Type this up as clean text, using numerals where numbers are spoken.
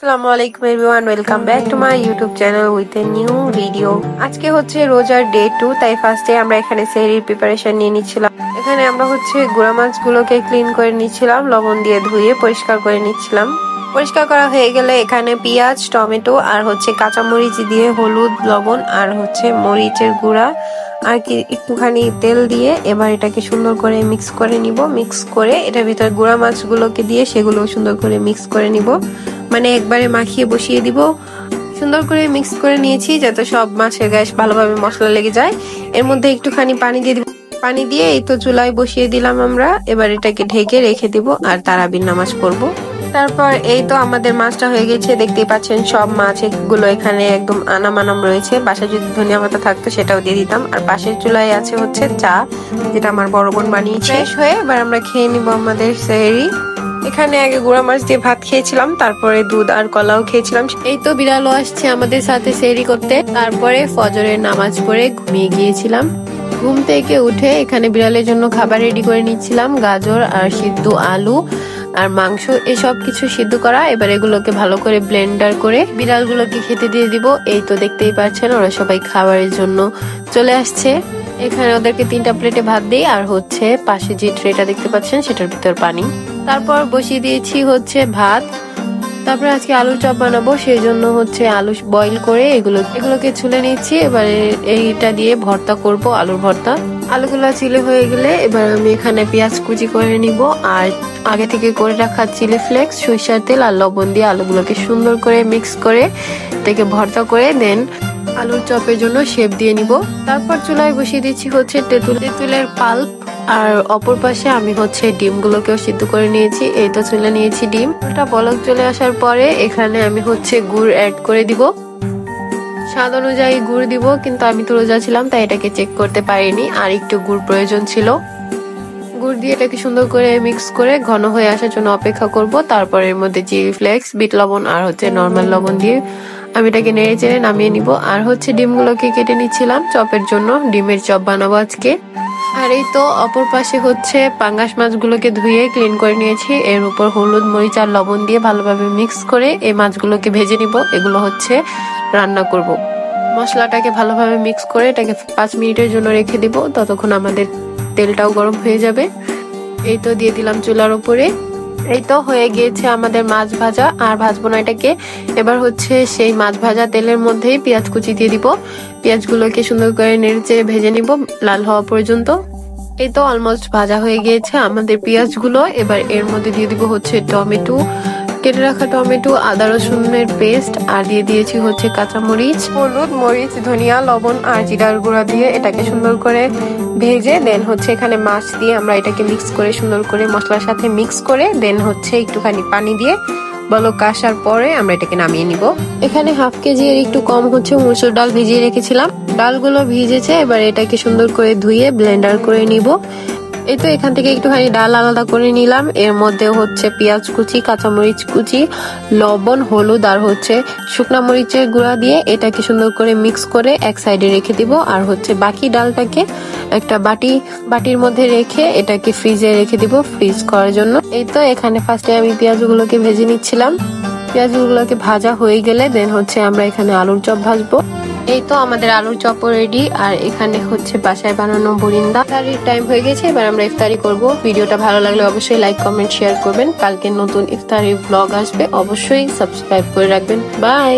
আসসালামু আলাইকুম everyone, welcome back to my YouTube channel with a new video. আজকে হচ্ছে রোজার ডে 2, তাই ফার্স্টে আমরা এখানে সেহরির প্রিপারেশন নিয়ে নিচ্ছিলাম। এখানে আমরা হচ্ছে গুঁড়া মাছগুলোকে ক্লিন করে নিচ্ছিলাম, লবণ দিয়ে ধুয়ে পরিষ্কার করে নিচ্ছিলাম। পরিষ্কার করা হয়ে গেলে এখানে পেঁয়াজ, টমেটো আর হচ্ছে কাঁচামরিচ দিয়ে হলুদ, লবণ আর হচ্ছে মরিচের গুঁড়া আর কি একটুখানি তেল দিয়ে এবার এটাকে সুন্দর করে মিক্স করে নিব। মিক্স করে এটার ভিতরে গুঁড়া মাছগুলোকে দিয়ে সেগুলো সুন্দর করে মিক্স করে নিব, মানে একবারে মাখিয়ে বসিয়ে দিব। সুন্দর করে মিক্স করে নিয়েছি যাতে সব মাছের গায়ে ভালোভাবে মশলা লেগে যায়। এর মধ্যে একটুখানি পানি দিয়ে দিব। পানি দিয়ে এই তো চুলায় বসিয়ে দিলাম আমরা। এবার এটাকে ঢেকে রেখে দিব আর তারাবির নামাজ পড়বো। তারপর এই তো আমাদের মাছটা হয়ে গেছে, দেখতেই পাচ্ছেন সব মাছ গুলো এখানে একদম আনাম রয়েছে। বাসায় যদি ধনিয়া পাতা থাকতো সেটাও দিয়ে দিতাম। আর পাশের চুলায় আছে হচ্ছে চা, যেটা আমার বড় বোন বানিয়েছে। ফ্রেশ হয়ে এবার আমরা খেয়ে নিব আমাদের সেহরি। এখানে আগে গুঁড়া মাছ দিয়ে ভাত খেয়েছিলাম, তারপরে দুধ আর কলাও খেয়েছিলাম। এই তো বিড়ালও আসছে আমাদের সাথে সেহরি করতে। তারপরে ফজরের নামাজ পড়ে ঘুমিয়ে গিয়েছিলাম। ঘুম থেকে উঠে এখানে বিড়ালের জন্য খাবার রেডি করে নিচ্ছিলাম, গাজর আর সিদ্ধ আলু আর মাংস, এসব কিছু সিদ্ধ করা। এবার এগুলোকে ভালো করে ব্লেন্ডার করে বিড়ালগুলোকে খেতে দিয়ে দিব। এই তো দেখতেই পাচ্ছেন ওরা সবাই খাবারের জন্য চলে আসছে। এখানে ওদেরকে 3টা প্লেটে ভাত দিই আর হচ্ছে পাশে যে ট্রেটা দেখতে পাচ্ছেন সেটার ভিতর পানি। তারপর বসিয়ে দিয়েছি হচ্ছে ভাত। তারপরে আজকে আলুর চপ বানাবো, সেই জন্য হচ্ছে আলু বয়েল করে এগুলোকে ছুলে নিচ্ছি। এবারে এইটা দিয়ে ভর্তা করব, আলুর ভর্তা। আলুগুলো চিলে হয়ে গেলে এবার আমি এখানে পেঁয়াজ কুচি করে নিব আর আগে থেকে করে রাখা চিলি ফ্লেক্স, সরিষার তেল আর লবণ দিয়ে আলুগুলোকে সুন্দর করে মিক্স করে এটাকে ভর্তা করে দেন আলুর চপের জন্য শেপ দিয়ে নিব। তারপর চুলায় বসিয়ে দিচ্ছি হচ্ছে তেঁতুলের পাল্প আর অপর পাশে আমি হচ্ছে ডিমগুলোকেও সিদ্ধ করে নিয়েছি। এই তো চুলে নিয়েছি ডিম। ওটা বলক চলে আসার পরে এখানে আমি হচ্ছে গুড় অ্যাড করে দিব। স্বাদ অনুযায়ী গুড় দিব, কিন্তু আমি তো রোজা ছিলাম তাই এটাকে চেক করতে পারিনি, আর একটু গুড় প্রয়োজন ছিল। গুড় দিয়ে এটাকে সুন্দর করে মিক্স করে ঘন হয়ে আসার জন্য অপেক্ষা করব। তারপর এর মধ্যে চিলি ফ্লেক্স, বিট লবণ আর হচ্ছে নর্মাল লবণ দিয়ে আমি এটাকে নেড়ে চেড়ে নামিয়ে নিব। আর হচ্ছে ডিমগুলোকে কেটে নিচ্ছিলাম চপের জন্য, ডিমের চপ বানাবো আজকে। আর এই তো অপর পাশে হচ্ছে পাঙ্গাস মাছগুলোকে ধুয়ে ক্লিন করে নিয়েছি। এর উপর হলুদ, মরিচ আর লবণ দিয়ে ভালোভাবে মিক্স করে এই মাছগুলোকে ভেজে নিব। এগুলো হচ্ছে রান্না করব। মশলাটাকে ভালোভাবে মিক্স করে এটাকে 5 মিনিটের জন্য রেখে দিব, ততক্ষণ আমাদের তেলটাও গরম হয়ে যাবে। এই তো দিয়ে দিলাম চুলার উপরে। এই তো হয়ে গিয়েছে আমাদের মাছ ভাজা, আর ভাজবো না এটাকে। এবার হচ্ছে সেই মাছ ভাজা তেলের মধ্যেই পেঁয়াজ কুচি দিয়ে দিব। পেঁয়াজগুলোকে সুন্দর করে নেড়ে চেড়ে ভেজে নিব লাল হওয়া পর্যন্ত। এই তো অলমোস্ট ভাজা হয়ে গিয়েছে আমাদের পেঁয়াজগুলো। এবার এর মধ্যে দিয়ে দিব হচ্ছে টমেটো, কেটে রাখা টমেটো, আদা রসুনের পেস্ট, আর দিয়ে দিয়েছি হচ্ছে কাঁচামরিচ, হলুদ, মরিচ, ধনিয়া, লবণ আর জিরার গুঁড়া দিয়ে এটাকে সুন্দর করে ভেজে দেন হচ্ছে এখানে মাছ দিয়ে আমরা এটাকে মিক্স করে সুন্দর করে মশলার সাথে মিক্স করে দেন হচ্ছে একটুখানি পানি দিয়ে বলক আসার পরে আমরা এটাকে নামিয়ে নিব। এখানে হাফ কেজি এর একটু কম হচ্ছে মসুর ডাল ভিজিয়ে রেখেছিলাম। ডালগুলো ভিজেছে, এবার এটাকে সুন্দর করে ধুয়ে ব্লেন্ডার করে নিব। এই তো এখান থেকে একটুখানি ডাল আলাদা করে নিলাম। এর মধ্যে হচ্ছে পেঁয়াজ কুচি, কাঁচামরিচ কুচি, লবণ, হলুদ আর হচ্ছে শুকনা মরিচের গুঁড়া দিয়ে এটাকে সুন্দর করে মিক্স করে এক সাইডে রেখে দিব। আর হচ্ছে বাকি ডালটাকে একটা বাটির মধ্যে রেখে এটাকে ফ্রিজে রেখে দিব ফ্রিজ করার জন্য। এই তো এখানে ফার্স্টে আমি পেঁয়াজগুলোকে ভেজে নিচ্ছিলাম। পেঁয়াজগুলোকে ভাজা হয়ে গেলে দেন হচ্ছে আমরা এখানে আলুর চপ ভাজবো। এই তো আমাদের আলুর চপ রেডি। আর এখানে হচ্ছে বাসায় বানানো বরিন্দা। ইফতারির টাইম হয়ে গেছে, এবার আমরা ইফতারি করব। ভিডিওটা ভালো লাগলে অবশ্যই লাইক, কমেন্ট, শেয়ার করবেন। কালকে নতুন ইফতারি ব্লগ আসবে, অবশ্যই সাবস্ক্রাইব করে রাখবেন। বাই।